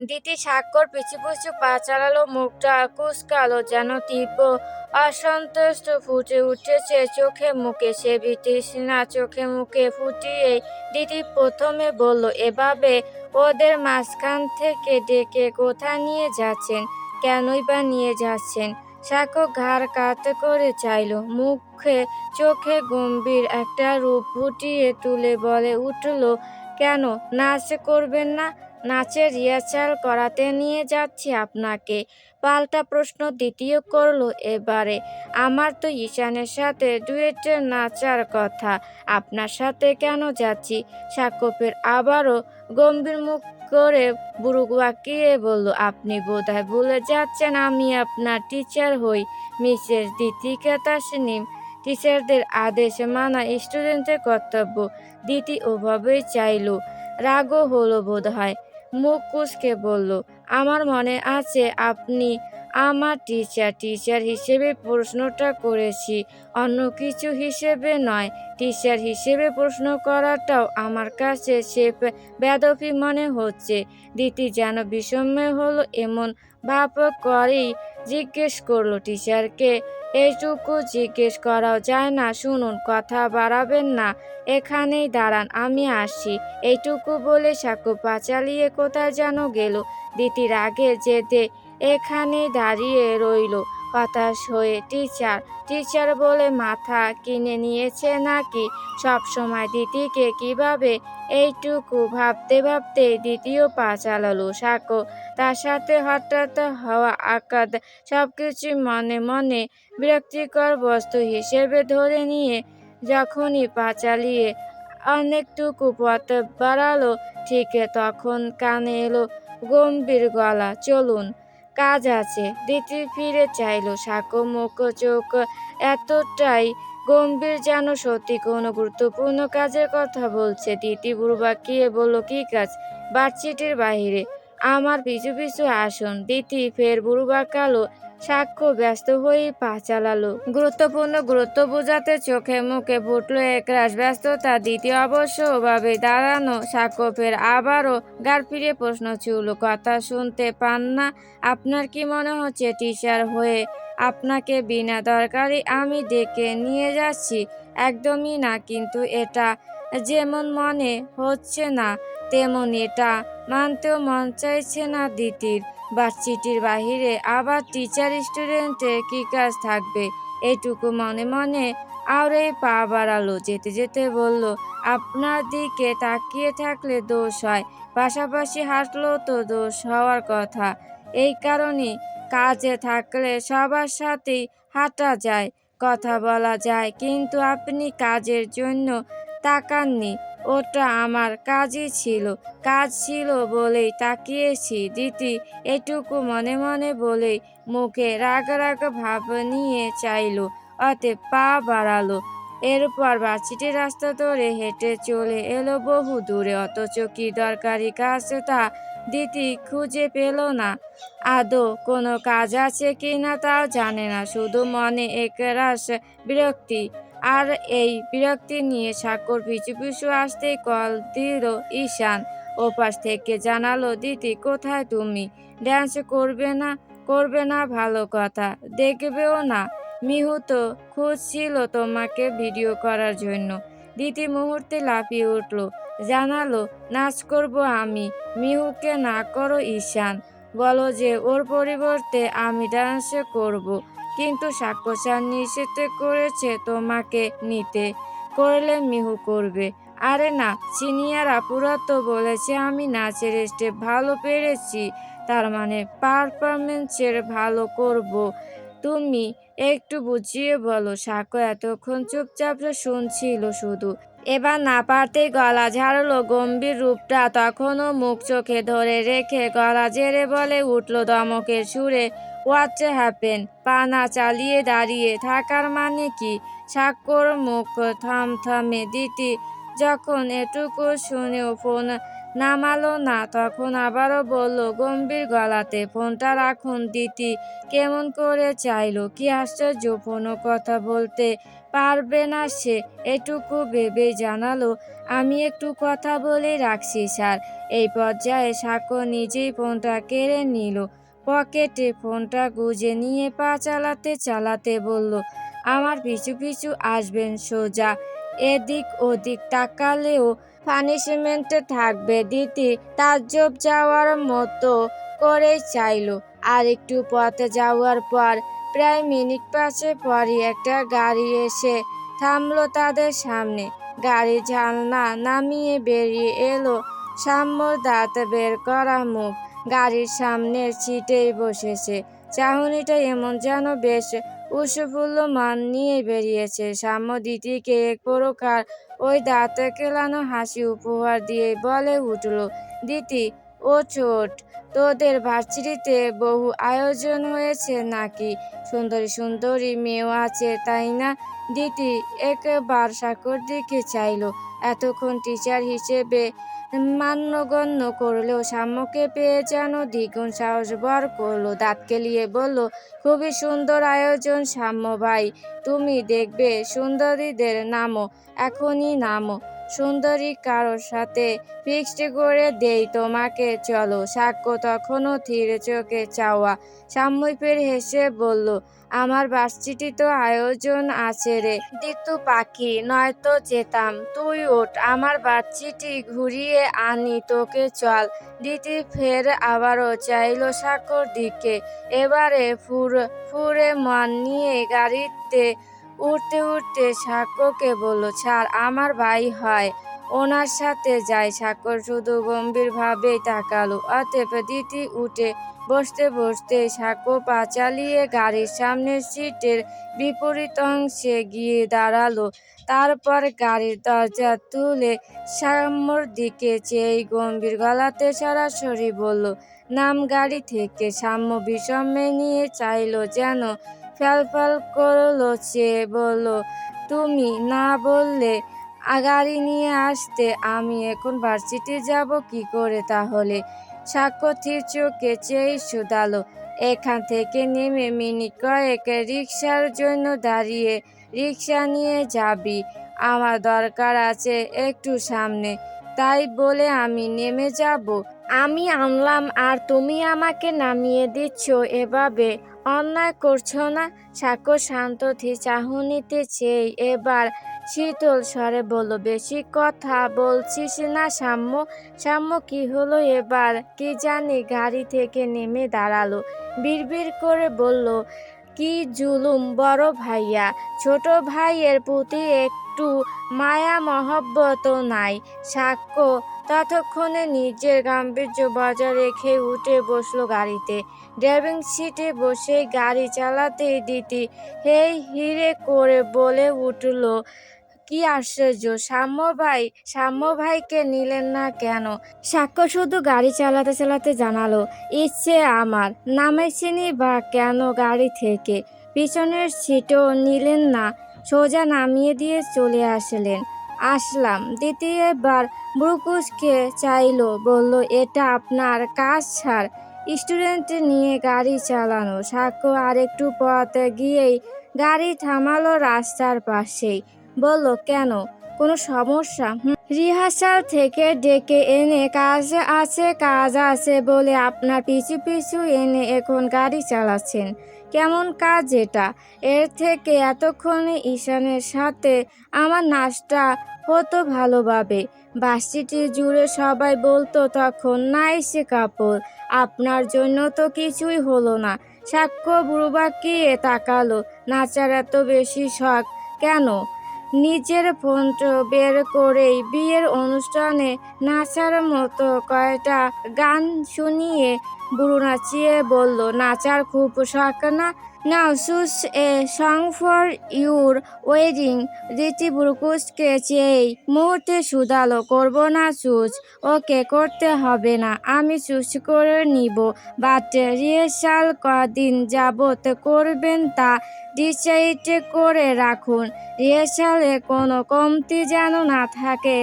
দিতি স্বাক্ষর পিছু পিছু পা চালালো, মুখটা কুঁচকালো, যেন তীব্র অসন্তুষ্ট ফুটে উঠেছে চোখে মুখে। সে বিতৃষ্ণা চোখে মুখে ফুটিয়ে দিতি প্রথমে বলল, এভাবে ওদের মাঝখান থেকে ডেকে কোথায় নিয়ে যাচ্ছেন? কেনই বা নিয়ে যাচ্ছেন? সাক্ষ্য ঘাড় কাত করে চাইল, মুখে চোখে গম্ভীর একটা রূপ ফুটিয়ে তুলে বলে উঠল, কেন নাচ করবেন না? নাচের রিহার্সাল করাতে নিয়ে যাচ্ছি আপনাকে। পাল্টা প্রশ্ন দ্বিতীয় করলো এবারে। আমার তো ঈশানের সাথে ডুয়েটে নাচার কথা, আপনার সাথে কেন যাচ্ছি? সাক্ষ্যপের আবারও গম্ভীর মুখ করে বুড়ো বাঁকিয়ে বলল, আপনি বোধহয় ভুলে যাচ্ছেন আমি আপনার টিচার হই, মিসেস দিতিকা তাসনিম। টিচারদের আদেশ মানা স্টুডেন্টের কর্তব্য। দিতি ওভাবেই চাইল, রাগও হলো বোধহয়। মুখ কুঁচকে বলল, আমার মনে আছে আপনি আমার টিচার। টিচার হিসেবে প্রশ্নটা করেছি, অন্য কিছু হিসেবে নয়। টিচার হিসেবে প্রশ্ন করাটাও আমার কাছে সে বেয়াদবি মনে হচ্ছে। দিতি যেন বিষণ্ণ হলো এমন ভাব করেই জিজ্ঞেস করলো, টিচারকে এইটুকু জিজ্ঞেস করাও যায় না? শুনুন, কথা বাড়াবেন না, এখানেই দাঁড়ান, আমি আসছি। এইটুকু বলে সাক্ষ্য পা চালিয়ে কোথায় যেন গেল। দিতি রাগে জেদে এখানেই দাঁড়িয়ে রইল, হতাশ হয়ে। টিচার টিচার বলে মাথা কিনে নিয়েছে নাকি সব সময়? দিতিকে কিভাবে এইটুকু ভাবতে ভাবতে দ্বিতীয় পা চালালো সাক্ষ্য। তার সাথে হঠাৎ হওয়া আঘাত সবকিছু মনে মনে বিরক্তিকর বস্তু হিসেবে ধরে নিয়ে যখনই পা চালিয়ে অনেকটুকু পথ বাড়ালো, ঠিক তখন কানে এলো গম্ভীর গলা, চলুন, কাজ আছে। দিতি ফিরে চাইল, সাক্ষ্য মুখ চোখ এতটাই গম্ভীর যেন সত্যি কোনো গুরুত্বপূর্ণ কাজের কথা বলছে। দিতি বুড়ো বাঁকিয়ে বলল, কি কাজ? ভার্সিটির বাহিরে, আমার পিছু পিছু আসুন। দিতি ফের বুড়ো বাঁকালো, সাক্ষ্য ব্যস্ত হয়ে পা চালালো। গুরুত্বপূর্ণ গুরুত্ব বোঝাতে চোখে মুখে ফুটল একরাশ ব্যস্ততা। দ্বিতীয় অবশ্যভাবে দাঁড়ানো সাক্ষ্য ফের আবারও গাড় ফিরে প্রশ্ন ছুড়ল, কথা শুনতে পান না? আপনার কি মনে হচ্ছে টিচার হয়ে আপনাকে বিনা দরকারি আমি ডেকে নিয়ে যাচ্ছি? একদমই না, কিন্তু এটা যেমন মনে হচ্ছে না তেমন এটা মানতেও মন চাইছে না দিতির। ভার্সিটির বাহিরে আবার টিচার স্টুডেন্টের কি কাজ থাকবে? এইটুকু মনে মনে আরও পা বাড়ালো। যেতে যেতে বলল, আপনার দিকে তাকিয়ে থাকলে দোষ হয়, পাশাপাশি হাঁটলেও তো দোষ হওয়ার কথা। এই কারণে কাজে থাকলে সবার সাথেই হাঁটা যায়, কথা বলা যায়, কিন্তু আপনি কাজের জন্য তাকাননি। ওটা আমার কাজই ছিল, কাজ ছিল বলেই তাকিয়েছি। দিতি এটুকু মনে মনে বলেই মুখে রাগ রাগ ভাব নিয়ে চাইল, অতএব পা বাড়ালো। এরপর ভার্সিটির রাস্তা ধরে হেঁটে চলে এলো বহু দূরে, অথচ কি দরকারি কাজ তা দিতি খুঁজে পেল না। আদৌ কোনো কাজ আছে কি না তাও জানে না, শুধু মনে একরাশ বিরক্তি। আর এই বিরক্তি নিয়ে সাক্ষর পিছু পিছু আসতেই কল দিল ঈশান। ওপাশ থেকে জানালো, দিতি কোথায় তুমি? ড্যান্স করবে না? করবে না ভালো কথা, দেখবেও না। মিহু তো খুঁজছিল তোমাকে ভিডিও করার জন্য। দিতি মুহূর্তে লাফিয়ে উঠল, জানালো, নাচ করব আমি? মিহুকে না করো ঈশান, বলো যে ওর পরিবর্তে আমি ডান্স করব। কিন্তু সাক্ষ্য স্যার নিষেধ করেছে তোমাকে নিতে, করলে মিহু করবে। আরে না, সিনিয়র আপুরা তো বলেছে আমি নাচের স্টেপ ভালো পেরেছি, তার মানে পারফরমেন্সের ভালো করব। তুমি একটু বুঝিয়ে বলো। সাক্ষ্য এতক্ষণ চুপচাপ শুনছিল শুধু, এবার না পারতেই গলা ঝাড়লো। গম্ভীর রূপটা তখনও মুখ চোখে ধরে রেখে গলা ঝেড়ে বলে উঠল ধমকের সুরে, হোয়াট হ্যাপেন? পা না চালিয়ে দাঁড়িয়ে থাকার মানে কি? সাক্ষ্যর মুখ থমথমে। দিতি যখন এটুকু শুনেও ফোন নামালো না, তখন আবারও বলল গম্ভীর গলাতে, ফোনটা রাখুন। দিতি কেমন করে চাইল, কি আশ্চর্য, ফোনও কথা বলতে পারবে না সে, এটুকু ভেবে জানালো, আমি একটু কথা বলে রাখছি স্যার। এই পর্যায়ে সাক্ষ্য নিজেই ফোনটা কেড়ে নিল, পকেটে ফোনটা গুজে নিয়ে পা চালাতে চালাতে বলল, আমার পিছু পিছু আসবেন সোজা। এদিক ওদিক তাকালেও পানিশমেন্টে থাকবে। দিতি তাজ্জব যাওয়ার মতো করেই চাইলো। আর একটু পথে যাওয়ার পর প্রায় মিনিট 5 পরই একটা গাড়ি এসে থামলো তাদের সামনে। গাড়ির জানলা নামিয়ে বেরিয়ে এলো সাম্যর দাঁত বের করা মুখ। গাড়ির সামনের সিটেই বসেছে। চাহনিটা এমন যেন বেশ উৎফুল্ল মান নিয়ে বেরিয়েছে। সাম্য দিতিকে এক প্রকার ওই দাঁত কেলানো হাসি উপহার দিয়ে বলে উঠল, দিতি ওঠ ওঠ, তোদের ভার্সিটিতে বহু আয়োজন হয়েছে নাকি? সুন্দরী সুন্দরী মেয়েও আছে তাই না? দিতি একবার সাক্ষর দিকে চাইল। এতক্ষণ টিচার হিসেবে মান্যগণ্য করলেও সাম্যকে পেয়ে যেন দ্বিগুণ সাহস ভর করলো। দাঁত কেলিয়ে বলল, খুবই সুন্দর আয়োজন সাম্য ভাই, তুমি দেখবে সুন্দরীদের নামো, এখনই নামো। সুন্দরী কারোর সাথে ফিক্সড করে দেই তোমাকে, চলো। সাক্ষ্য তখনও ধীর চোখে চাওয়া। সাম্যই ফের হেসে বলল, আমার ভার্সিটি তো আয়োজন আছে রে দিতু পাখি, নয়তো যেতাম। তুই ওঠ, আমার ভার্সিটি ঘুরিয়ে আনি তোকে, চল। দিতি ফের আবারও চাইল সাক্ষ্যর দিকে। এবারে ফুরে মন নিয়ে গাড়িতে উঠতে উঠতে সাক্ষ্যকে বলল, ছাড়, আমার ভাই হয়, ওনার সাথে যাই। সাক্ষ্য শুধু গম্ভীরভাবেই তাকালো। অতএব দিতি উঠে বসতে বসতে সাক্ষ্য পা চালিয়ে গাড়ির সামনের সিটের বিপরীত অংশে গিয়ে দাঁড়ালো। তারপর গাড়ির দরজা তুলে সাম্যর দিকে চেয়ে গম্ভীর গলাতে সরাসরি বলল, নাম গাড়ি থেকে। সাম্য বিষমে নিয়ে চাইল, যেন ফ্যালফ্যাল করলো। চেয়ে বলল, তুমি না বললে গাড়ি নিয়ে আসতে, আমি এখন ভার্সিটি যাব কি করে তাহলে? সাক্ষ্য স্থির চোখে চেয়ে শুধালো, এখান থেকে নেমে মিনিট কয়েক রিক্সার জন্য দাঁড়িয়ে রিক্সা নিয়ে যাবি? আমার দরকার আছে একটু সামনে, তাই বলে আমি নেমে যাব? আমি আনলাম আর তুমি আমাকে নামিয়ে দিচ্ছ, এভাবে অন্যায় করছো না? সাক্ষ্য শান্ত চাহনিতে চেয়ে এবার শীতল স্বরে বলল, বেশি কথা বলছিস না সাম্য? সাম্য কি হলো এবার কি জানি গাড়ি থেকে নেমে দাঁড়ালো। বিড়বিড় করে বলল, কি জুলুম বড় ভাইয়া, ছোট ভাইয়ের প্রতি একটু মায়া মহব্বত নাই? সাক্ষ্য ততক্ষণে নিজের গাম্ভীর্য বজায় রেখে উঠে বসলো গাড়িতে। ড্রাইভিং সিটে বসে গাড়ি চালাতে দিতি হেই হিরে করে বলে উঠল, কি আশ্চর্য, সাম্য ভাইকে নিলেন না কেন? সাক্ষ্য শুধু গাড়ি চালাতে চালাতে জানালো, ইচ্ছে আমার, নামাইছেনি বা কেন গাড়ি থেকে? পিছনের সিটও নিলেন না, সোজা নামিয়ে দিয়ে চলে আসলাম। দ্বিতীয়বার ব্রুকুসকে চাইলো, বলল, এটা আপনার কাজ স্যার, স্টুডেন্ট নিয়ে গাড়ি চালানো। সাক্ষ্য আরেকটু পথ গিয়েই গাড়ি থামালো রাস্তার পাশেই। বলল, কেন, কোনো সমস্যা? রিহার্সাল থেকে ডেকে এনে কাজ আছে বলে আপনার পিছু পিছু এনে এখন গাড়ি চালাচ্ছেন। কেমন কাজ এটা? এর থেকে এতক্ষণে ঈশানের সাথে আমার নাচটা হতো ভালোভাবে। ভার্সিটি জুড়ে সবাই বলতো তখন, নাইস কাপল। আপনার জন্য তো কিছুই হলো না। সাক্ষ্য বুড়োবাকিয়ে তাকালো। নাচার এত বেশি শখ কেন? নিজের ফোনটা বের করেই বিয়ের অনুষ্ঠানে নাচার মতো কয়টা গান শুনিয়ে বুড়ো নাচিয়ে বলল, নাচার খুব শখ না? Now choose a song for your wedding. Riti ব্রুকুসকে চেয়েই মুহূর্তে শুধালো, করবো না চুজ? ওকে, করতে হবে না, আমি চুজ করে নিব, বাট রিহার্সাল কদিন যাবত করবেন তা ডিসাইড করে রাখুন। রিহার্সালে কোনো কমতি যেন না থাকে।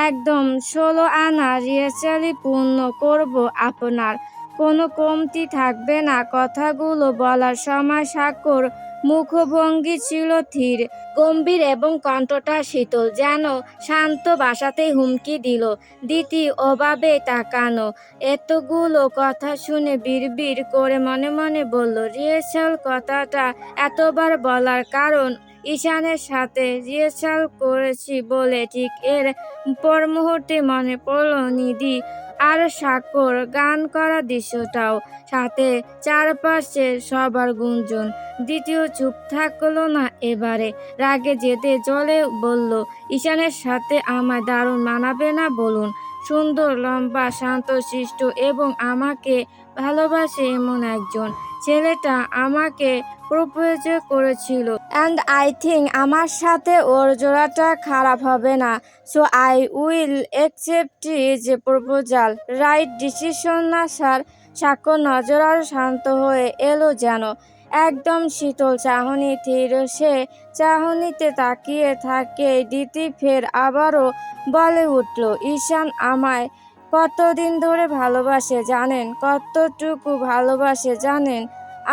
একদম 16 আনা রিহার্সালই পূর্ণ করব আপনার, কোনো কমতি থাকবে না। কথাগুলো বলার সময় সাক্ষর মুখভঙ্গি ছিল ধীর গম্ভীর এবং কণ্ঠটা শীতল, যেন শান্ত ভাষাতেই হুমকি দিল। দিতি অভাবে তাকানো। এতগুলো কথা শুনে বিড়বিড় করে মনে মনে বলল, রিহার্সাল কথাটা এতবার বলার কারণ ঈশানের সাথে রিহার্সাল করেছি বলে। ঠিক এর পর মুহূর্তে মনে পড়ল নিধি আর সাক্ষর গান করা দৃশ্যটাও, সাথে চারপাশে সবার গুঞ্জন। দ্বিতীয় চুপ থাকলো না এবারে, রাগে জেদে জ্বলে বলল, ঈশানের সাথে আমায় দারুণ মানাবে না বলুন? সুন্দর, লম্বা, শান্তশিষ্ট এবং আমাকে ভালোবাসে এমন একজন ছেলেটা আমাকে প্রপোজ করেছিল, অ্যান্ড আই থিঙ্ক আমার সাথে ওর জোড়াটা খারাপ হবে না, so I will accept his proposal. Right decision না স্যার? সাক্ষ্য নজর আরও শান্ত হয়ে এলো যেন। একদম শীতল চাহনি তীর সে চাহনিতে তাকিয়ে থাকে দিতি ফের আবারও বলে উঠল, ঈশান আমায় কতদিন ধরে ভালোবাসে জানেন? কতটুকু ভালোবাসে জানেন?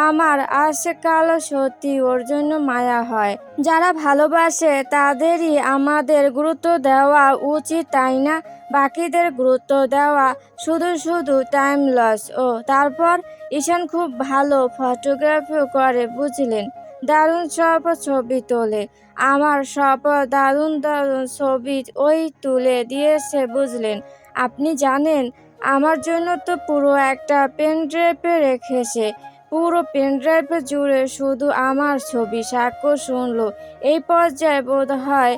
আমার আজকাল সত্যি ওর জন্য মায়া হয়। যারা ভালোবাসে তাদেরই আমাদের গুরুত্ব দেওয়া উচিত, তাই না? বাকিদের গুরুত্ব দেওয়া শুধু শুধু টাইম লস। ও তারপর ঈশান খুব ভালো ফটোগ্রাফিও করে বুঝলেন, দারুণ সব ছবি তোলে। আমার সব দারুণ দারুণ ছবি ওই তুলে দিয়েছে বুঝলেন। আপনি জানেন, আমার জন্য তো পুরো একটা পেনড্রাইভে রেখেছে, পুরো পেনড্রাইভ জুড়ে শুধু আমার ছবি। সাক্ষ্য শুনল এই পর্যায়ে বোধ হয়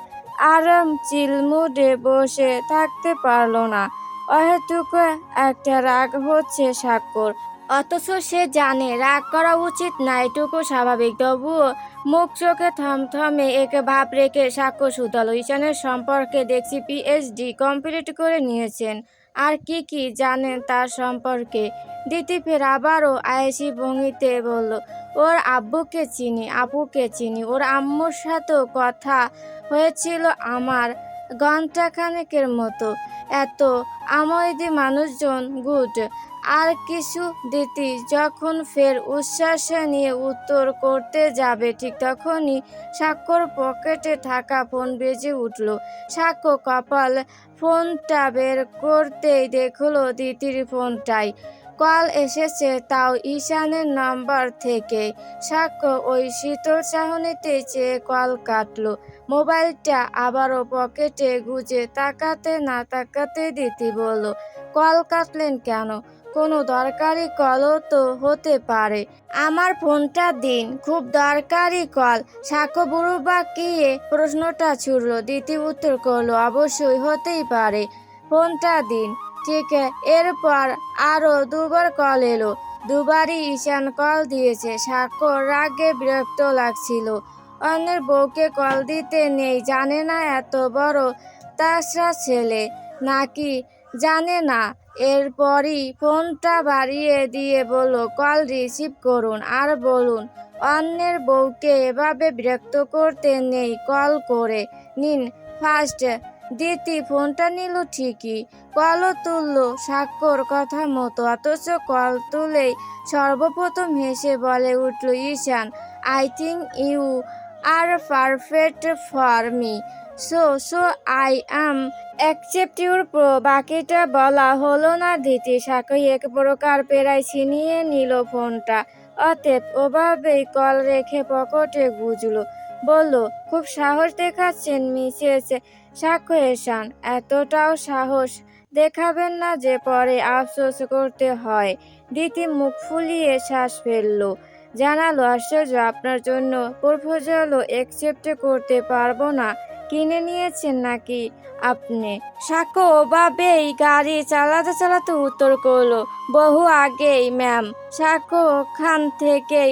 আরাম চিল মুডে বসে থাকতে পারল না। অহেতুক একটা রাগ হচ্ছে সাক্ষর, অথচ সে জানে রাগ করা উচিত না, এটুকু স্বাভাবিক। তবুও মুখ চোখে থমথমে এক ভাব রেখে সাক্ষ্য শুধালো, ঈশানের সম্পর্কে দেখছি পিএইচডি কমপ্লিট করে নিয়েছেন, আর কি কি জানেন তার সম্পর্কে? দিতি ফের আবারও আয়েশি ভঙ্গিতে বলল, ওর আব্বুকে চিনি, আপুকে চিনি, ওর আম্মুর সাথেও কথা হয়েছিল আমার ঘণ্টাখানেকের মতো। এত আমোদি মানুষজন, গুড। আর কিছু? দিতি যখন ফের উচ্ছ্বাস নিয়ে উত্তর করতে যাবে ঠিক তখনই সাক্ষ্যর পকেটে থাকা ফোন বেজে উঠল। সাক্ষ্য কপাল ফোনটা বের করতেই দেখলো দিতির ফোনটাই কল এসেছে, তাও ঈশানের নাম্বার থেকে। সাক্ষ্য ওই শীতল চাহনিতে চেয়ে কল কাটলো। মোবাইলটা আবারও পকেটে গুজে তাকাতে না তাকাতে দিতি বলল, কল কাটলেন কেন? কোনো দরকারি কলও তো হতে পারে। আমার ফোনটা দিন, খুব দরকারি কল। সাক্ষ্য বুড়োবাকিয়ে প্রশ্নটা ছুড়ল। দিতি উত্তর করলো, অবশ্যই হতেই পারে, ফোনটা দিন। ঠিক এরপর আরও দুবার কল এলো। দুবারই ঈশান কল দিয়েছে। সাক্ষ্য রাগে বিরক্ত লাগছিল। অন্যের বউকে কল দিতে নেই, জানে না এত বড় তাছরা ছেলে নাকি? জানে না। এরপরই ফোনটা বাড়িয়ে দিয়ে বলল, কল রিসিভ করুন আর বলুন অন্যের বউকে এভাবে বিরক্ত করতে নেই, কল করে নিন ফার্স্ট। দিতি ফোনটা নিল ঠিকই, কলও তুলল সাক্ষ্যর কথা মতো, অথচ কল তুলেই সর্বপ্রথম হেসে বলে উঠল Ishan, I think you are perfect for me, so I am accept your বাকিটা বলা হলো না দিতি। সাক্ষ্য এক প্রকার পেরায় ছিনিয়ে নিল ফোনটা, অতএব ওভাবেই কল রেখে পকেটে গুজলো। বলল, খুব সাহস দেখাচ্ছেন মিসেস সাক্ষ্য এহসান, এতটাও সাহস দেখাবেন না যে পরে আফসোস করতে হয়। দিতি মুখ ফুলিয়ে শ্বাস ফেলল, জানালো, আশ্চর্য, আপনার জন্য প্রপোজালও অ্যাকসেপ্ট করতে পারবো না? কিনে নিয়েছেন নাকি আপনি? সাক্ষ্য ওভাবেই গাড়ি চালাতে চালাতে উত্তর করলো, বহু আগেই ম্যাম। সাক্ষ্য ওখান থেকেই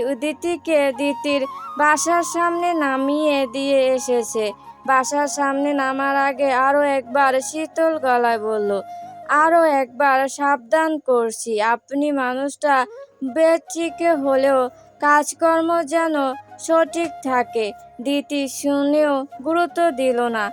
দিতির বাসার সামনে নামিয়ে দিয়ে এসেছে। বাসার সামনে নামার আগে আরও একবার শীতল গলায় বলল, আরও একবার সাবধান করছি, আপনি মানুষটা বেঠিক হলেও কাজকর্ম যেন সঠিক থাকে। দিতি শুনেও গুরুত্ব দিল না,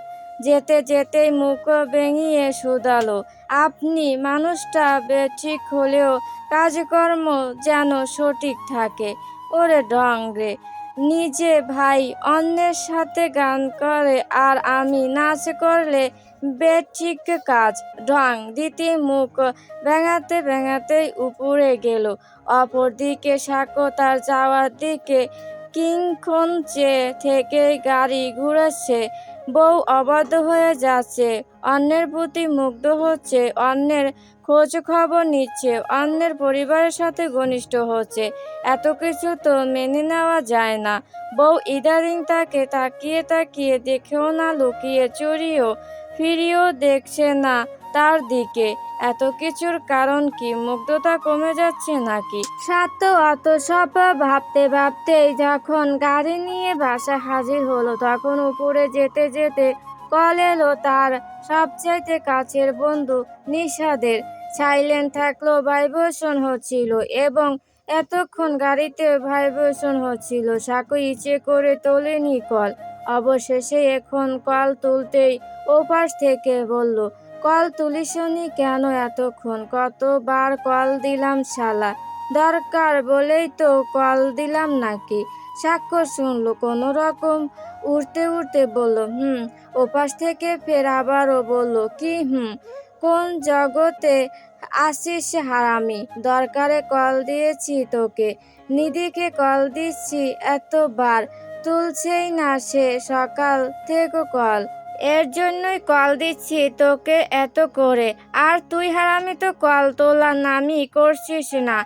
যেতে যেতেই মুখ ভেঙিয়ে শুধালো, আপনি মানুষটা বেঠিক হলেও কাজকর্ম যেন সঠিক থাকে? ওরে ঢং রে! নিজে ভাই অন্যের সাথে গান করে আর আমি নাচ করলে বেঠিক কাজ। ঢং। দিতি মুখ ভেঙাতে ভেঙাতেই উপরে গেল। অপরদিকে সাক্ষ্য তার যাওয়ার দিকে কিংক্ষণ চেয়ে থেকে গাড়ি ঘুরাচ্ছে। বউ অবাধ্য হয়ে যাচ্ছে, অন্যের প্রতি মুগ্ধ হচ্ছে, অন্যের খোঁজ খবর নিচ্ছে, অন্যের পরিবারের সাথে ঘনিষ্ঠ হচ্ছে। এত কিছু তো মেনে নেওয়া যায় না। বউ ইদারিং তাকে তাকিয়ে তাকিয়ে দেখেও না, লুকিয়ে চুরিয়েও ফিরিয়েও দেখছে না তার দিকে। এত কিছুর কারণ কি? মুগ্ধতা কমে যাচ্ছে নাকি? সাত অত সব ভাবতে ভাবতেই যখন গাড়ি নিয়ে বাসা হাজির হলো, তখন উপরে যেতে যেতে কল এলো তার সবচাইতে কাছের বন্ধু নিশাদের। সাইলেন্ট থাকলো, ভাইব্রেশন হচ্ছিল এবং এতক্ষণ গাড়িতে ভাইব্রেশন হচ্ছিল। সাকু ইচ্ছে করে তোলেনি কল। অবশেষে এখন কল তুলতেই ওপাশ থেকে বলল, কল তুলিসনি কেন এতক্ষণ? কতবার কল দিলাম শালা, দরকার বলেই তো কল দিলাম নাকি? সাক্ষ্য শুনলো কোনো রকম উঠতে উঠতে বলল, ওপাশ থেকে ফের আবারও বলল, কি কোন জগতে আসিস হারামি? দরকারে কল দিয়েছি তোকে, নিধিকে কল দিচ্ছি এতবার, তুলছেই না সে সকাল থেকে কল। এর জন্যই কল দিচ্ছি তোকে এত করে, আর তুই হারামি তো কল তোলার নামই করছিস না।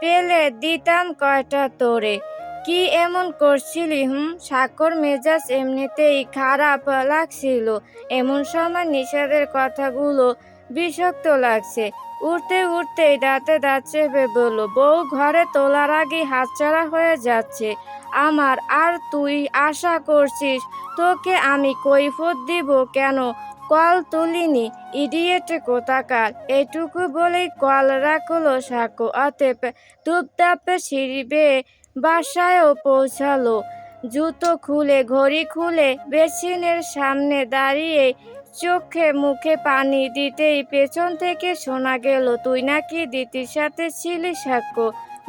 পেলে দিতাম কয়টা তোরে। কি এমন করছিলি? সাক্ষর মেজাজ এমনিতেই খারাপ লাগছিল, এমন সময় নিষাদের কথাগুলো বিষাক্ত লাগছে। উঠতে উঠতেই দাঁতে দাঁত চেপে বলল, বউ ঘরে তোলার আগেই হাতছাড়া হয়ে যাচ্ছে আমার, আর তুই আশা করছিস তোকে আমি কৈফিয়ত দিব কেন কল তুলিনি? ইডিয়েট কোথাকার। এটুকু বলেই কল রাখলো সাক্ষ্য। অতএব ধূপধাপে সিঁড়ি বেয়ে বাসায়ও পৌঁছালো। জুতো খুলে ঘড়ি খুলে বেসিনের সামনে দাঁড়িয়ে চোখে মুখে পানি দিতেই পেছন থেকে শোনা গেল, তুই নাকি দিতির সাথে ছিলি সাক্ষ্য,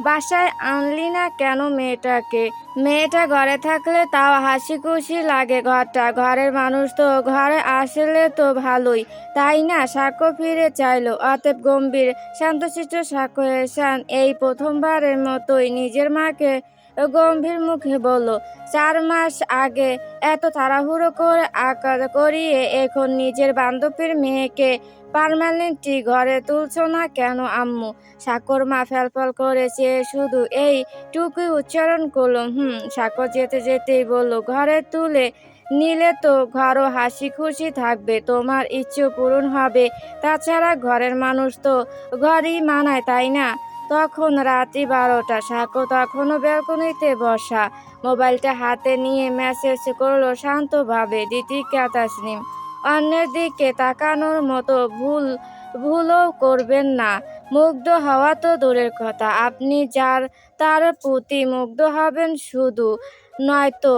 বাসায় আনলি না কেন মেয়েটাকে? মেয়েটা ঘরে থাকলে তাও হাসি খুশি লাগে ঘরটা, ঘরের মানুষ তো ঘরে আসলে তো ভালোই, তাই না? সাক্ষ্য ফিরে চাইলো। অতএব গম্ভীর শান্তশিষ্ট সাক্ষ্য এহসান এই প্রথমবারের মতোই নিজের মাকে গম্ভীর মুখে বলল, 4 মাস আগে এত তাড়াহুড়ো করে আকার করিয়ে এখন নিজের বান্ধবীর মেয়েকে পার্মানেন্টলি ঘরে তুলছো না কেন আম্মু? সাক্ষ্যর মা ফ্যালফ্যাল করে চেয়ে শুধু এইটুকুই উচ্চারণ করলো, সাক্ষ্য যেতে যেতেই বলল, ঘরে তুলে নিলে তো ঘরও হাসি খুশি থাকবে, তোমার ইচ্ছে পূরণ হবে, তাছাড়া ঘরের মানুষ তো ঘরই মানায়, তাই না? তখন রাত্রি 12টা। সাক্ষ্য তখনও ব্যালকনিতে বসা, মোবাইলটা হাতে নিয়ে মেসেজ করলো শান্তভাবে, দীপিকা তাসনিম। অন্যের দিকে তাকানোর মতো ভুলও করবেন না। মুগ্ধ হওয়া তো দূরের কথা, আপনি তার প্রতি মুগ্ধ হবেন শুধু, নয়তো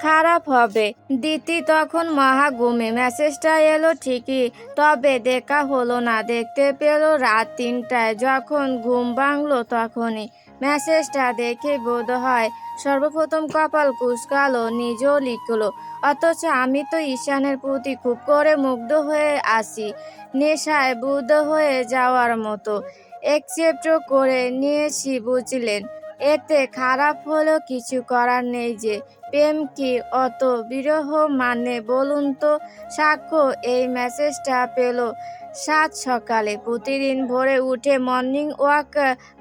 খারাপ হবে। দিতি তখন মহা ঘুমে। মেসেজটা এলো ঠিকই, তবে দেখা হলো না। দেখতে পেল রাত 3টায়। যখন ঘুম ভাঙলো তখনই মেসেজটা দেখে বোধহয় সর্বপ্রথম কপাল কুঁচকালো, নিজেও লিখলো, অথচ আমি তো ঈশানের প্রতি খুব করে মুগ্ধ হয়ে আছি, নেশায় বুদ্ধ হয়ে যাওয়ার মতো। একসেপ্ট করে নিয়েছি বুঝলেন, এতে খারাপ হলেও কিছু করার নেই যে। প্রেম কি অত বিরহ মানে বলুন তো? সাক্ষ্য এই মেসেজটা পেল 7 সকালে। প্রতিদিন ভোরে উঠে মর্নিং ওয়াক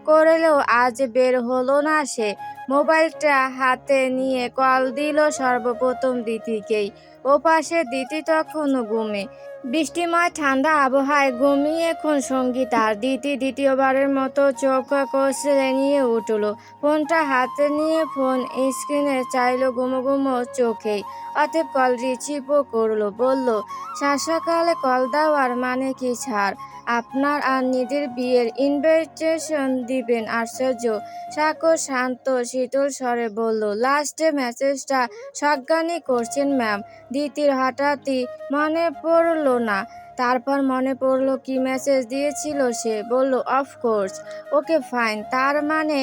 করলেও আজ বের হলো না সে। মোবাইলটা হাতে নিয়ে কল দিল সর্বপ্রথম দিতিকেই। ওপাশে দিতি তখনও ঘুমে। বৃষ্টিময় ঠান্ডা আবহাওয়ায় ঘুমিয়ে এখন সঙ্গী তার। দিতি দ্বিতীয়বারের মতো চোখ কষলে নিয়ে উঠল। ফোনটা হাতে নিয়ে ফোন স্ক্রিনে চাইল ঘুমো ঘুমো চোখেই। অতএব কল রিসিভও করলো। বলল, সকালে কল দেওয়ার মানে কি স্যার? আপনার আর নিধির বিয়ের ইনভিটেশন দিবেন? আশ্চর্য। সাক্ষ্য শান্ত শীতল স্বরে বলল, লাস্ট মেসেজটা সজ্ঞানী করছেন ম্যাম। দিতির হঠাৎই মনে পড়ল না। তারপর মনে পড়ল কি মেসেজ দিয়েছিল সে। বলল, অফকোর্স। Okay fine. তার মানে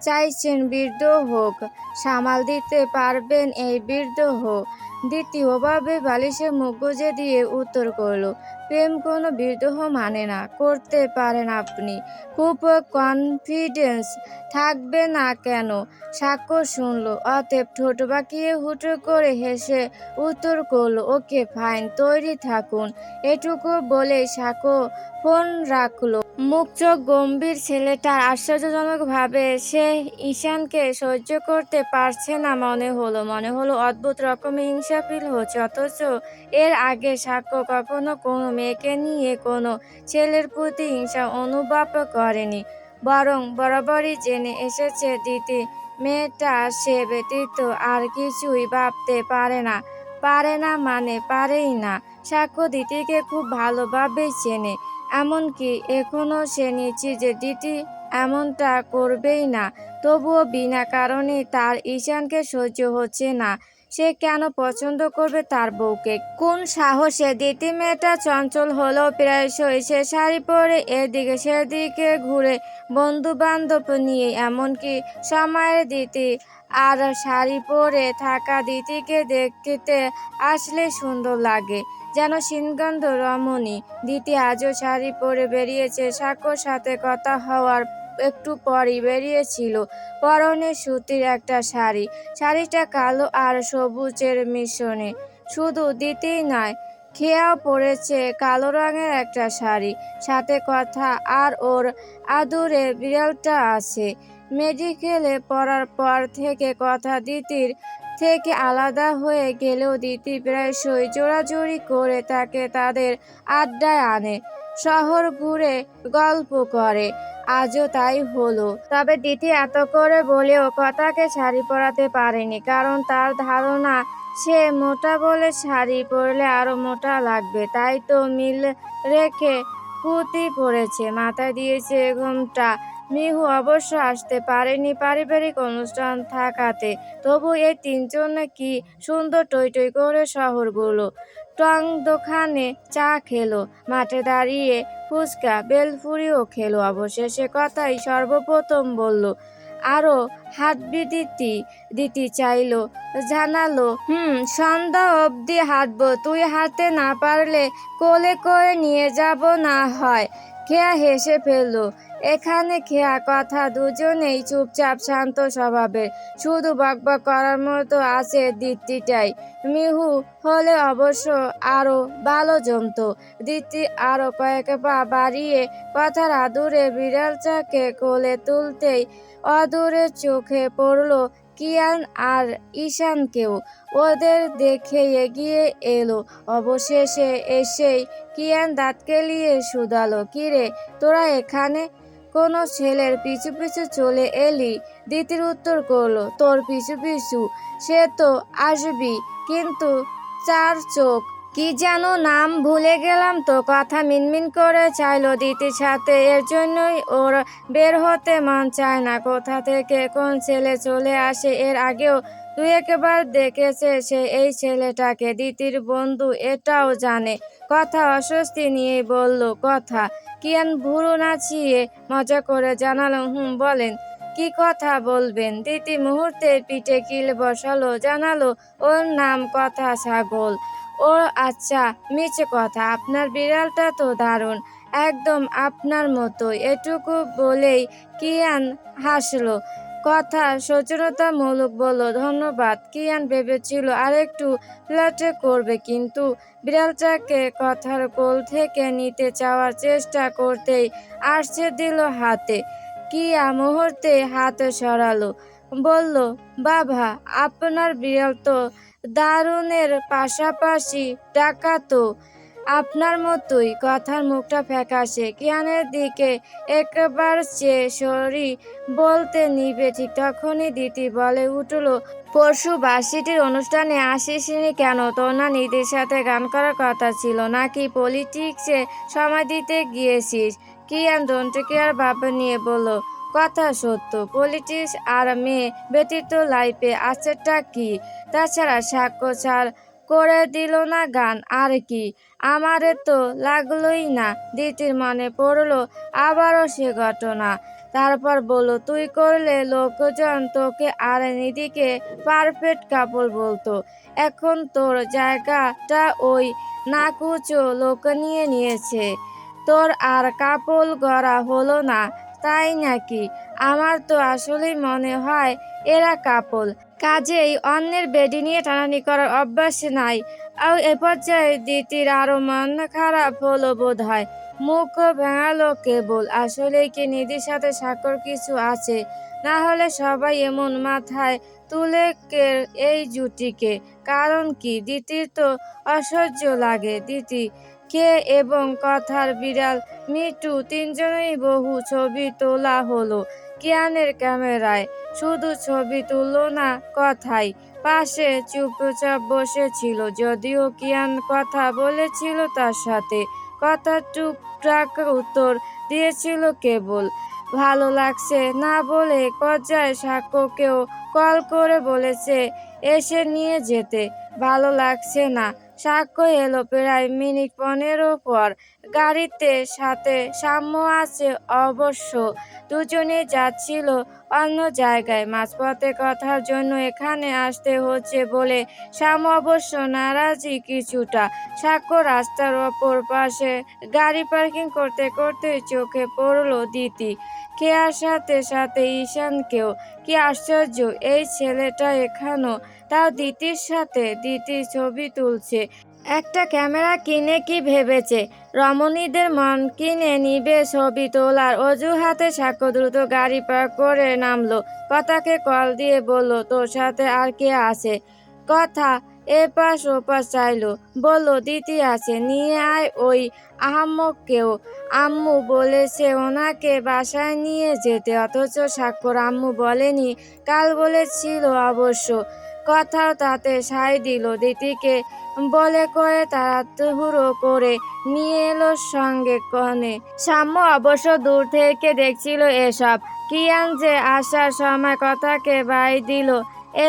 চাইছেন বৃদ্ধ হোক, সামাল দিতে পারবেন এই বৃদ্ধ হোক। দ্বিতীয়ভাবে বালিশে মুখ গুজে দিয়ে উত্তর করলো, প্রেম কোনো বিদ্রোহ মানে না, করতে পারেন আপনি, খুব কনফিডেন্স থাকবে না কেন? সাক্ষ্য শুনলো, অতএব ঠোঁট বাঁকিয়ে হুটো করে হেসে উত্তর করলো, ওকে ফাইন, তৈরি থাকুন। এটুকু বলে সাক্ষ্য ফোন রাখলো। মুখ চোখ গম্ভীর ছেলেটার আশ্চর্যজনকভাবে সে ঈশানকে সহ্য করতে পারছে না মনে হলো অদ্ভুত রকমের হিংসা ফিল হচ্ছে। অথচ এর আগে সাক্ষ্য কখনো কোনো মেয়েকে নিয়ে কোনো ছেলের প্রতি হিংসা অনুভব করেনি, বরং বরাবরই জেনে এসেছে দিতি মেয়েটা সে ব্যতীত আর কিছুই ভাবতে পারে না মানে পারেই না। সাক্ষ্য দিতিকে খুব ভালোভাবেই চেনে, এমনকি এখনও সে নিশ্চিত যে দিতি এমনটা করবেই না। তবুও বিনা কারণে তার ঈশানকে সহ্য হচ্ছে না। সে কেন পছন্দ করবে তার বউকে? কোন সাহসে? দিতি মেয়েটা চঞ্চল হলেও প্রায়শই সে শাড়ি পরে এদিকে সেদিকে ঘুরে, বন্ধু বান্ধব নিয়ে, এমনকি সময়ের দিতি আর শাড়ি পরে থাকা দিতিকে দেখতে আসলে সুন্দর লাগে, যেন সিনগন্ধ রমণী। দিতি আজও শাড়ি পরে বেরিয়েছে, সাক্ষ্যর সাথে কথা হওয়ার একটু পরই বেরিয়েছিল। পরনে সুতির একটা শাড়ি, শাড়িটা কালো আর সবুজের মিশ্রণে। শুধু দিতেই নয়, খেয়াও পড়েছে কালো রঙের একটা শাড়ি, সাথে কথা আর ওর আদুরে বিড়ালটা আছে। মেডিকেলে পড়ার পর থেকে কথা দিতির থেকে আলাদা হয়ে গেলেও দিতি প্রায়শই জোরাজুরি করে তাকে তাদের আড্ডায় আনে, শহর ঘুরে গল্প করে। আজও তাই হলো। তবে দিতি এত করে বলেও কথাকে শাড়ি পরাতে পারেনি, কারণ তার ধারণা সে মোটা বলে শাড়ি পরলে আরো মোটা লাগবে। তাই তো মিল রেখে পুঁতি পরেছে, মাথায় দিয়েছে ঘোমটা। মিহু অবশ্য আসতে পারেনি পারিবারিক অনুষ্ঠান থাকাতে, তবু এই তিনজনে কি সুন্দর টই টই করে শহরগুলো। টং দোকানে চা খেলো, মাঠে দাঁড়িয়ে ফুচকা বেলপুরিও খেলো। অবশেষে কথাই সর্বপ্রথম বলল, আরো হাঁটবি দিতি? দিতি চাইলো, জানালো, সন্ধ্যা অবধি হাঁটবো, তুই হাঁটতে না পারলে কোলে করে নিয়ে যাব না হয়। খেয়া হেসে ফেললো। এখানে খেয়া কথা দুজনেই চুপচাপ শান্ত স্বভাবের, শুধু বকবক করার মতো আছে দিতিটাই। মিহু হলে অবশ্য আরো ভালো জমতো। দিতি আরো কয়েক পা বাড়িয়ে কথার আদুরে বিড়ালটাকে কোলে তুলতেই অদূরে চোখে পড়ল কিয়ান আর ঈশানকেও। ওদের দেখে এগিয়ে এলো। অবশেষে এসেই কিয়ান দাঁত কেলিয়ে শুধালো, কিরে তোরা এখানে? কোনো ছেলের পিছু পিছু চলে এলি? দিতির উত্তর করলো, তোর পিছু পিছু? সে তো আসবি, কিন্তু চার চোখ কি যেন নাম ভুলে গেলাম তো। কথা মিনমিন করে চাইলো দিতির সাথে, এর জন্যই ওর বের হতে মন চায় না। কোথা থেকে কোন ছেলে চলে আসে এর আগেও দুই একবার দেখেছে সে এই ছেলেটাকে। দিতির বন্ধু এটাও জানে। কথা অস্বস্তি নিয়ে বলল, কথা? কিয়ান ভুরু নাচিয়ে মজা করে জানালো, বলেন। কি কথা বলবেন? দিতি মুহূর্তে পিঠে কিল বসালো, জানালো, ওর নাম কথা ছাগল। ও আচ্ছা, মিছে কথা। আপনার বিড়ালটা তো দারুণ, একদম আপনার মতোই। এটুকু বলেই কিয়ান হাসলো। কথা সচেতনতামূলক বলল, ধন্যবাদ। কিয়ান ভেবেছিল আরেকটু ফ্ল্যাটে করবে, কিন্তু বিড়ালটাকে কথার কোল থেকে নিতে চাওয়ার চেষ্টা করতেই আছড়ে দিল হাতে। কিয়া মুহূর্তে হাত সরালো, বলল, বাবা, আপনার বিড়াল তো দারুণের পাশাপাশি ডাকাতো, আপনার মতোই। কথার মুখটা ফ্যাকাশে। কিয়ানের দিকে একবার চেয়ে সরি বলতে নিবে, ঠিক তখনই দিতি বলে উঠল, পরশু ভার্সিটির অনুষ্ঠানে আসিসনি কেন? তোর না নিধির সাথে গান করার কথা ছিল, নাকি পলিটিক্সে সময় দিতে গিয়েছিস? কিয়ান ডোন্ট কেয়ার ভাব নিয়ে বলল, কথা সত্য, পলিটিক্স আর মেয়ে ব্যতীত লাইফে আছেটা কি? তাছাড়া সাক্ষ্য ছাড় করে দিল না গান। আর কি, আমারে তো লাগলোই না। দিতির মনে পড়লো আবারও সে ঘটনা। তারপর বলল, তুই করলে লোকজন তোকে আর নিধিকে পারফেক্ট কাপল বলতো। এখন তোর জায়গাটা ওই নাকুচো লোক নিয়ে নিয়েছে। তোর আর কাপল গড়া হলো না, তাই নাকি? আমার তো আসলেই মনে হয় এরা কাপল। কাজেই অন্যের বেডি নিয়ে টানাটানি করার অভ্যাস নাই। আর এ পর্যায়ে দিতির আরো মন খারাপ হলো বোধ হয়। মুখ ভেঙালো কেবল। আসলে কি নিধির সাথে স্বাক্ষর কিছু আছে? না হলে সবাই এমন মাথায় তুলে এই জুটিকে। কারণ কি? দিতির তো অসহ্য লাগে। দিতি, কে এবং কথার বিড়াল মিটু তিনজনেই বহু ছবি তোলা হলো কিয়ানের ক্যামেরায়। শুধু ছবি তুললো না, কথাই পাশে চুপচাপ বসেছিল। যদিও কিয়ান কথা বলেছিল তার সাথে, কথা টুকটাক উত্তর দিয়েছিল কেবল। ভালো লাগছে না বলে পর্যায়ে সাক্ষ্যকেও কল করে বলেছে এসে নিয়ে যেতে। ভালো লাগছে না। সাক্ষ্য এলো প্রায় মিনিট 15 পর। গাড়িতে সাথে সাম্য আছে অবশ্য। দুজনে যাচ্ছিল অন্য জায়গায়। মাঝপথে কথার জন্য এখানে আসতে হচ্ছে বলে শ্যাম অবশ্য নারাজি কিছুটা। সাক্ষ্য রাস্তার অপর পাশে গাড়ি পার্কিং করতে করতে চোখে পড়ল দিতি। কেয়ার সাথে সাথে ঈশানকেও। কি আশ্চর্য, এই ছেলেটা এখানেও, তাও দিতির সাথে। দিতি ছবি তুলছে। একটা ক্যামেরা কিনে কি ভেবেছে রমণীদের মন কিনে নিবে ছবি তোলার অজুহাতে? সাক্ষ্য দ্রুত গাড়ি পার্ক করে নামলো। কথাকে কল দিয়ে বলল, তোর সাথে আর কে আছে? কথা এপাশ ওপাশ চাইলো, বলল, দিতি আছে, নিয়ে আয় ওই আহাম্মককেও। আম্মু বলেছে ওনাকে বাসায় নিয়ে যেতে। অথচ সাক্ষ্যর আম্মু বলেনি, কাল বলেছিল অবশ্য। কথাও তাতে সায় দিল। দিতিকে বলে কয়ে তাড়াহুড়ো করে নিয়ে এলো সঙ্গে কনে। সাম্য অবশ্য দূর থেকে দেখছিল এসব। কিয়ান যে আসার সময় কথাকে বাই দিল,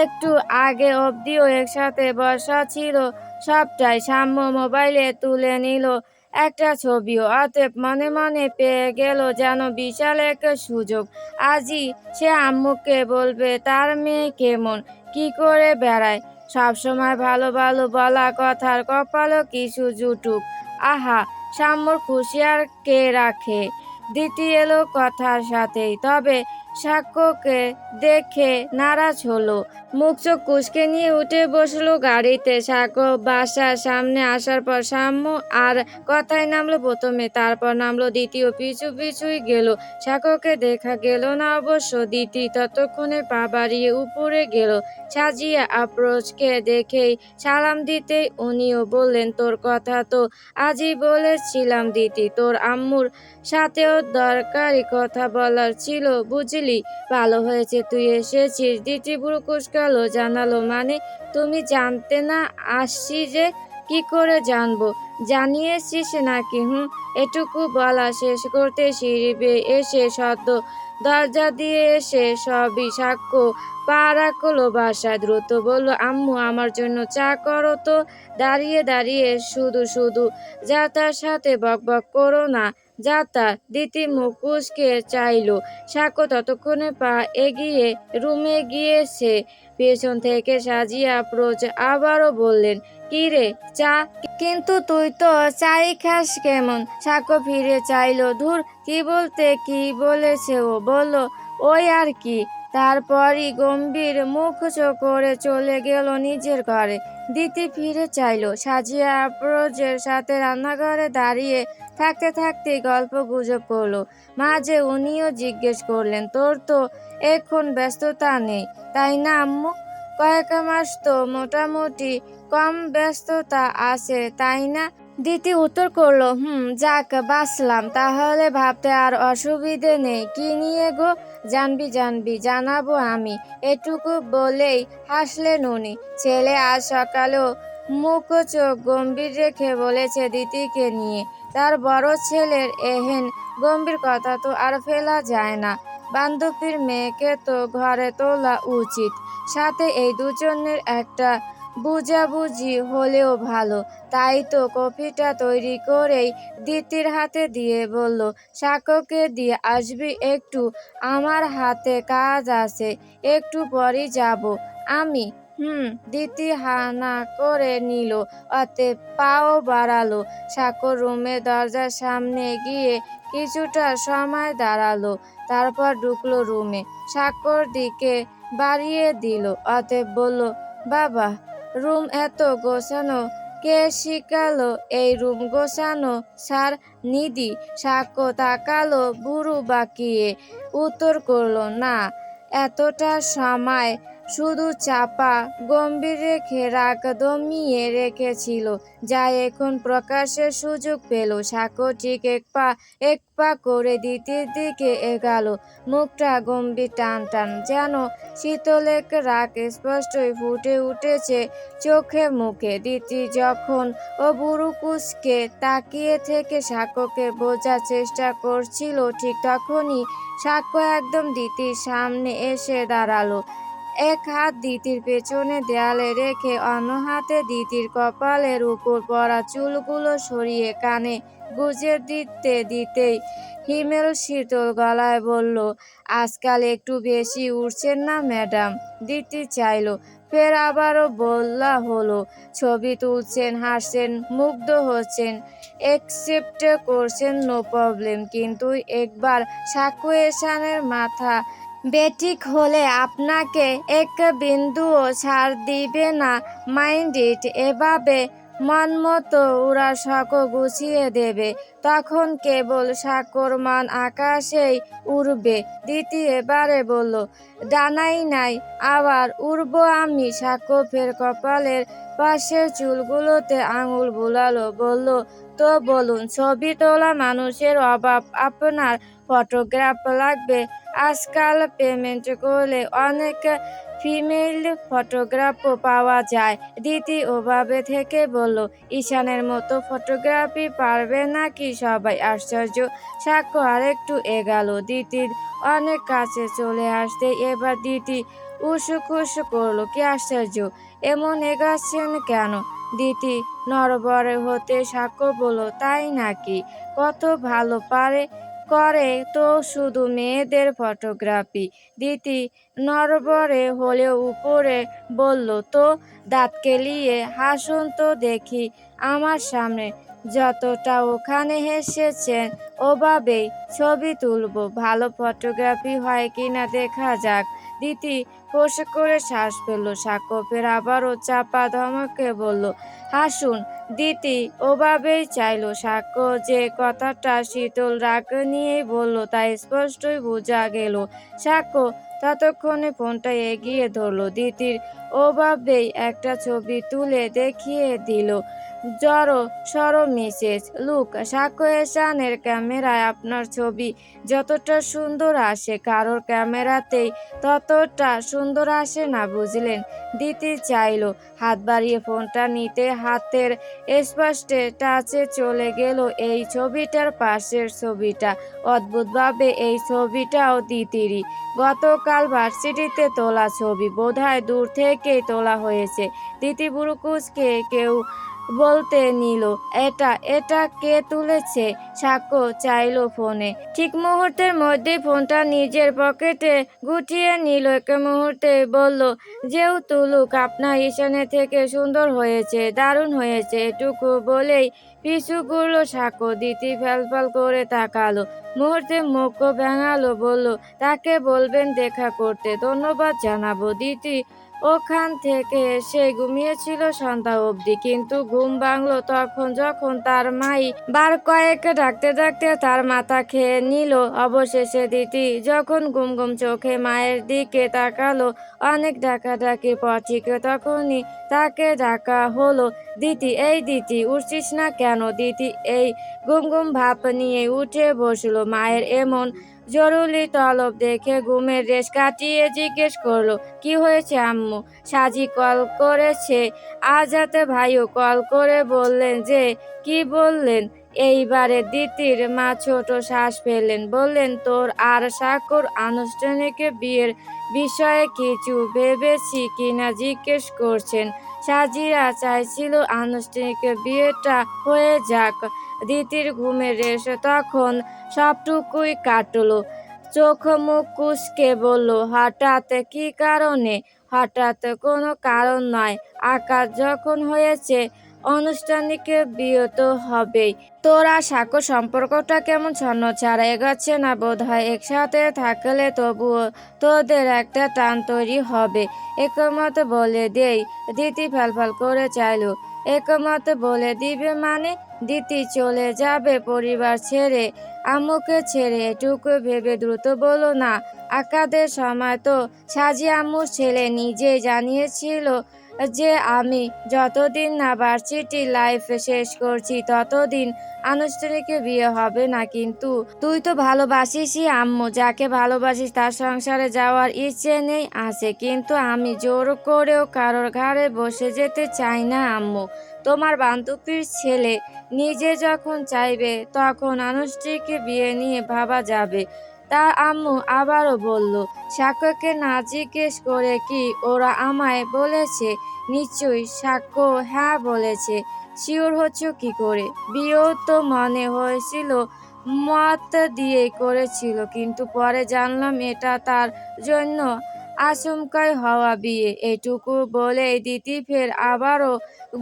একটু আগে অবধিও একসাথে বসা ছিল সবটাই। সাম্য মোবাইলে তুলে নিল একটা ছবিও। অতএব মনে মনে পেয়ে গেল যেন বিশাল এক সুযোগ। আজই সে আম্মুকে বলবে তার মেয়ে কেমন, কি করে বেড়ায়। সবসময় ভালো ভালো বলা কথার কপালও কিছু জুটুক। আহা, সাম্যর খুশি আর কে রাখে। দিতি এলো কথার সাথেই, তবে সাক্ষ্যকে দেখে নারাজ হলো। মুখ চোখ কুঁচকে নিয়ে উঠে বসলো গাড়িতে। সাক্ষ্য বাসার সামনে আসার পর সাম্য আর কথায় নামলো প্রথমে, তারপর নামলো দ্বিতীয়। পিছু পিছুই গেল। সাক্ষ্যকে দেখা গেল না অবশ্য। দিতি ততক্ষণে পা বাড়িয়ে উপরে গেল। সাজিয়া আপ্রোচকে দেখেই সালাম দিতেই উনিও বললেন, তোর কথা তো আজই বলেছিলাম দিতি, তোর আম্মুর সাথেও দরকারি কথা বলার ছিল বুঝলি। ভালো হয়েছে তুই এসেছিস। দিতি ভ্রু কুঁচকালো। জানালো মানে? তুমি জানতে না আসছি যে? কি করে জানবো? জানিয়েছিস নাকি? এটুকু বলা শেষ করতে সিঁড়ি বেয়ে এসে সদ্য দরজা দিয়ে এসে সবই সাক্ষ্য পা রাখলো বাসায়। দ্রুত বলল, আম্মু আমার জন্য চা করো তো। দাঁড়িয়ে দাঁড়িয়ে শুধু শুধু যাতার সাথে বকবক করো না। যাতা। দিতি মুখ কুঁচকে চাইলো। সাক্ষ্য ততক্ষণে পা এগিয়ে রুমে গিয়েছে। পেছন থেকে সাজিয়া আপ্রোচ আবারও বললেন, কি রে, চা? কিন্তু তুই তো চাই খাস কেমন? সাক্ষ্য ফিরে চাইলো। ধুর, কি বলতে কি বলেছে ও? বলল, ওই আর কি। তারপরই গম্ভীর মুখ করে চলে গেল নিজের ঘরে। দিতি ফিরে চাইলো। সাজিয়া আপ্রোচের সাথে রান্নাঘরে দাঁড়িয়ে থাকতে থাকতে গল্প গুজব করলো। মাঝে উনিও জিজ্ঞেস করলেন, তোর তো এখন ব্যস্ততা নেই, তাই না আম্মু? কয়েক মাস তো মোটামুটি কম ব্যস্ততা আছে, তাই না? দিতি উত্তর করলো, যাক বাঁচলাম তাহলে, ভাবতে আর অসুবিধে নেই। কি নিয়ে গো? জানবি জানবি, জানাবো আমি। এটুকু বলেই হাসলেন উনি। ছেলে আজ সকালেও মুখ চোখ গম্ভীর রেখে বলেছে দিতিকে নিয়ে। তার বড় ছেলের এহেন গম্ভীর কথা তো আর ফেলা যায় না। বান্ধবীর মেয়েকে তো ঘরে তোলা উচিত। সাথে এই দুজনের একটা বুঝাবুঝি হলেও ভালো। তাই তো কফিটা তৈরি করেই দিতির হাতে দিয়ে বলল, সাক্ষ্যকে দিয়ে আসবি একটু, আমার হাতে কাজ আছে, একটু পরই যাব আমি। দিতি হানা করে নিল, অতএব পাও বাড়ালো। সাক্ষ্য রুমের দরজার সামনে গিয়ে কিছুটা সময় দাঁড়ালো, তারপর ঢুকলো রুমে। সাক্ষ্যর দিকে বাড়িয়ে দিল, অতএব বলল, বাবা, রুম এত গোছানো, কে শিখালো এই রুম গোছানো স্যার? নিধি। সাক্ষ্য তাকালো ভুরু বাঁকিয়ে, উত্তর করলো, না। এতটা সময় শুধু চাপা গম্ভীর রেখে রাগ দমিয়ে রেখেছিল, যা এখন প্রকাশের সুযোগ পেল। সাক্ষ্য ঠিক এক পা করে দিতির দিকে এগালো, মুখটা গম্ভীর টান টান, যেন শীতলেক রাগ স্পষ্টই ফুটে উঠেছে চোখে মুখে। দিতি যখন ও বুড়ো কুচকে তাকিয়ে থেকে সাক্ষ্যকে বোঝার চেষ্টা করছিল, ঠিক তখনই সাক্ষ্য একদম দিতির সামনে এসে দাঁড়ালো। এক হাত দিতির পেছনে দেয়ালে রেখে অন্য হাতে দিতির কপালের উপর পড়া চুলগুলো সরিয়ে কানে গুজে দিতেই হিমেল শীতল গলায় বলল, আজকাল একটু বেশি উঠছেন না ম্যাডাম? দিতি চাইল, ফের আবারও বললা হলো। ছবি তুলছেন, হাসছেন, মুগ্ধ হচ্ছেন, একসেপ্ট করছেন, নো প্রবলেম, কিন্তু একবার সাক্ষ্য এসানের মাথা বেঠিক হলে আপনাকে এক বিন্দুও ছাড় দিবে না। Mind it. এভাবে মনমতো ওরা সাক্ষ্য গুছিয়ে দেবে, তখন কেবল সাক্ষ্যর মান আকাশেই উড়বে। দিতি এবারে বলল, ডানাই নাই, আবার উড়বো আমি? সাক্ষ্য ফের কপালের পাশের চুলগুলোতে আঙুল বুলালো, বলল, তো বলুন, ছবি তোলা মানুষের অভাব আপনার ফটোগ্রাফ লাগবে? আজকাল পেমেন্ট করলে অনেক ফিমেল ফটোগ্রাফও পাওয়া যায়। দিতি ওভাবে থেকে বলল, ঈশানের মতো ফটোগ্রাফি পারবে নাকি সবাই? আশ্চর্য। সাক্ষ্য আরেকটু এগালো, দিতির অনেক কাছে চলে আসতে এবার দিতি উসুখুস করলো, কি আশ্চর্য, এমন এগাচ্ছেন কেন? দিতি নড়বড়ে হতে সাক্ষ্য বলল, তাই নাকি? কত ভালো করে তো শুধু মেয়েদের ফটোগ্রাফি। দিতি নড়বড়ে হলেও উপরে বলল, তো দাঁত কেলিয়ে হাসুন তো দেখি আমার সামনে, যতটা ওখানে হেসেছেন ওভাবেই ছবি তুলব, ভালো ফটোগ্রাফি হয় কিনা দেখা যাক। দিতি ফোঁস করে শ্বাস ফেলল। সাক্ষ্য ফের আবারও চাপা ধমকে বলল, হাসুন। দিতি ওভাবেই চাইল। সাক্ষ্য যে কথাটা শীতল রাগ নিয়েই বলল তা স্পষ্টই বোঝা গেল। সাক্ষ্য ততক্ষণে ফোনটা এগিয়ে ধরল, দিতির ওভাবেই একটা ছবি তুলে দেখিয়ে দিল। জড়ো সরো মিসেস, লুক, সাক্ষ্য এসানের ক্যামেরায় আপনার ছবি যতটা সুন্দর আসে কারোর ক্যামেরাতেই ততটা সুন্দর আসে না, বুঝলেন? দিতি চাইল হাত বাড়িয়ে ফোনটা নিতে, হাতের স্পষ্টে টাচে চলে গেল এই ছবিটার পাশের ছবিটা। অদ্ভুতভাবে এই ছবিটাও দিতিরই। গতকাল ভার্সিটিতে তোলা ছবি, বোধহয় দূর থেকেই তোলা হয়েছে। দিতি বুড়ো কুচকে কেউ বলতে নিল, এটা এটা কে তুলেছে? সাক্ষ্য চাইল ফোনে। ঠিক মুহূর্তের মধ্যেই ফোনটা নিজের পকেটে গুটিয়ে নিল। এক মুহূর্তে বলল, যেও তুলুক, আপনার ঈশানের থেকে সুন্দর হয়েছে, দারুণ হয়েছে, এটুকু বলেই পিছু ঘুরল সাক্ষ্য। দিতি ফ্যালফ্যাল করে তাকালো, মুহূর্তে মুখ ভেঙালো, বলল, তাকে বলবেন দেখা করতে, ধন্যবাদ জানাবো। দিতি ওখান থেকে এসে ঘুমিয়েছিল সন্ধ্যা অবধি, কিন্তু ঘুম ভাঙল তখন যখন তার মাই বার কয়েক ডাকতে ডাকতে তার মাথা খেয়ে নিল। অবশেষে দিতি যখন ঘুম ঘুম চোখে মায়ের দিকে তাকালো, অনেক ডাকাডাকির পর ঠিক তখনই তাকে ডাকা হলো, দিতি, এই দিতি, উঠছিস না কেন? দিতি এই ঘুম ঘুম ভাব নিয়ে উঠে বসলো। মায়ের এমন জরুরি তলব দেখে ঘুমের রেশ কাটিয়ে জিজ্ঞেস করলো, কি হয়েছে আম্মু? সাজি কল করেছে? আজাতে ভাইও কল করে বললেন যে? কি বললেন? এইবারে দিতির মা ছোট শ্বাস ফেললেন, বললেন, তোর আর সাক্ষর আনুষ্ঠানিক বিয়ের বিষয়ে কিছু ভেবেছি কিনা জিজ্ঞেস করছেন। সাজিয়া চাইছিল আনুষ্ঠানিক বিয়েটা হয়ে যাক। দিতির ঘুমের রেশ তখন সবটুকুই কাটলো। চোখ মুখ কুঁচকে বলল, হঠাৎ কি কারণে? হঠাৎ কোনো কারণ নয়। আকাশ যখন হয়েছে আনুষ্ঠানিক বিয়ে তো হবেই। তোরা সাক্ষ্য সম্পর্কটা কেমন ছন্নছাড়া এগোচ্ছে না বোধ হয়। একসাথে থাকলে তবুও তোদের একটা টান তৈরি হবে। একমত বলে দেই। দিতি ফ্যালফ্যাল করে চাইল। একমত বলে দিবে মানে? দিতি চলে যাবে পরিবার ছেড়ে, আম্মুকে ছেড়ে? এটুকু ভেবে দ্রুত বলো না। আকাদের সময় তো সাজি আম্মুর ছেলে নিজেই জানিয়েছিল যে আমি যতদিন না ভার্সিটি লাইফ শেষ করছি ততদিন আনুষ্ঠানিক বিয়ে হবে না। কিন্তু তুই তো ভালোবাসিসই আম্মু, যাকে ভালোবাসিস তার সংসারে যাওয়ার ইচ্ছে নেই? আছে, কিন্তু আমি জোর করেও কারোর ঘাড়ে বসে যেতে চাই না আম্মু। তোমার বান্ধবীর ছেলে নিজে যখন চাইবে তখন আনুষ্ঠানিক বিয়ে নিয়ে ভাবা যাবে। তার আম্মু আবারও বলল, সাক্ষ্যকে না জিজ্ঞেস করে কি ওরা আমায় বলেছে? নিশ্চয়ই। সাক্ষ্য হ্যাঁ বলেছে। শিওর হচ্ছ কি করে? বিয়েও তো মনে হয়েছিল মত দিয়েই করেছিল, কিন্তু পরে জানলাম এটা তার জন্য আচমকাই হওয়া বিয়ে। এটুকু বলেই দিতি ফের আবারও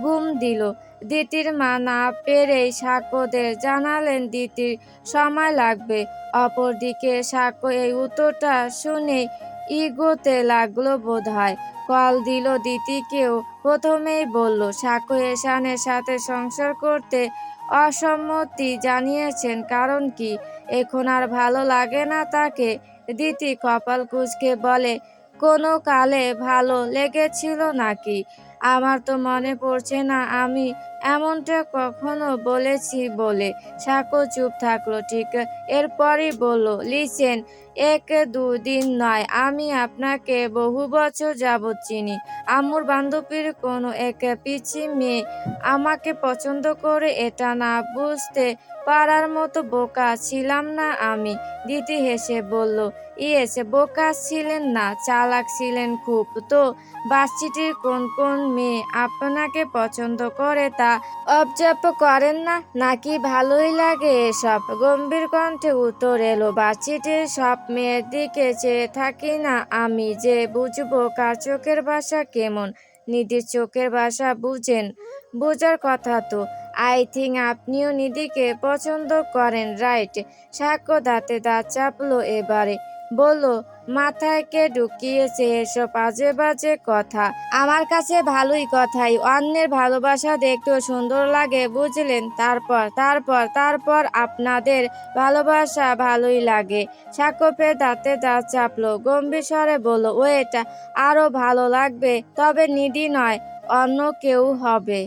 ঘুম দিল। দিতির মা না পেরেই সাক্ষ্যদের জানালেন দিতির সময় লাগবে। অপরদিকে সাক্ষ্য এই উত্তরটা শুনে ইগোতে লাগলো বোধ হয়। কল দিল দিতিকেও। প্রথমেই বলল, সাক্ষ্য এহসানের সাথে সংসার করতে অসম্মতি জানিয়েছেন। কারণ কি? এখন আর ভালো লাগে না তাকে? দিতি কপাল কুঁচকে বলে, কোনো কালে ভালো লেগেছিল নাকি? আমার তো মনে পড়ছে না আমি এমনটা কখনো বলেছি বলে। সাক্ষ্য চুপ থাকলো। ঠিক এরপরই বলল, লিসেন, 1-2 দিন নয়, আমি আপনাকে বহু বছর যাবৎ চিনি। আম্মুর বান্ধবীর কোনো এক পিচ্চি মেয়ে আমাকে পছন্দ করে এটা না বুঝতে পারার মতো বোকা ছিলাম না আমি। দিতি হেসে বলল, ইয়েস, বোকা ছিলেন না, চালাক ছিলেন খুব। তো ভার্সিটির কোন কোন মেয়ে আপনাকে পছন্দ করে তা অবজার্ভ করেন না? নাকি ভালোই লাগে এসব? গম্ভীর কণ্ঠে উত্তর এলো, ভার্সিটির সব মেয়ের দিকে চেয়ে থাকি না আমি যে বুঝবো কার চোখের ভাষা কেমন। নিধির চোখের ভাষা বুঝেন? বোঝার কথা তো। আই থিঙ্ক আপনিও নিধিকে পছন্দ করেন, রাইট? সাক্ষ্য দাঁতে দাঁত চাপলো এবারে। বলল, মাথায় কে ঢুকিয়েছে এসব আজে বাজে কথা? আমার কাছে ভালোই কথাই। অন্যের ভালোবাসা দেখতেও সুন্দর লাগে, বুঝলেন? তারপর তারপর তারপর আপনাদের ভালোবাসা ভালোই লাগে। সাক্ষ্য ফের দাঁতে দাঁত চাপলো। গম্ভীর স্বরে বলল, ওয়েট, আরো ভালো লাগবে, তবে নিধি নয়, অন্য কেউ হবে।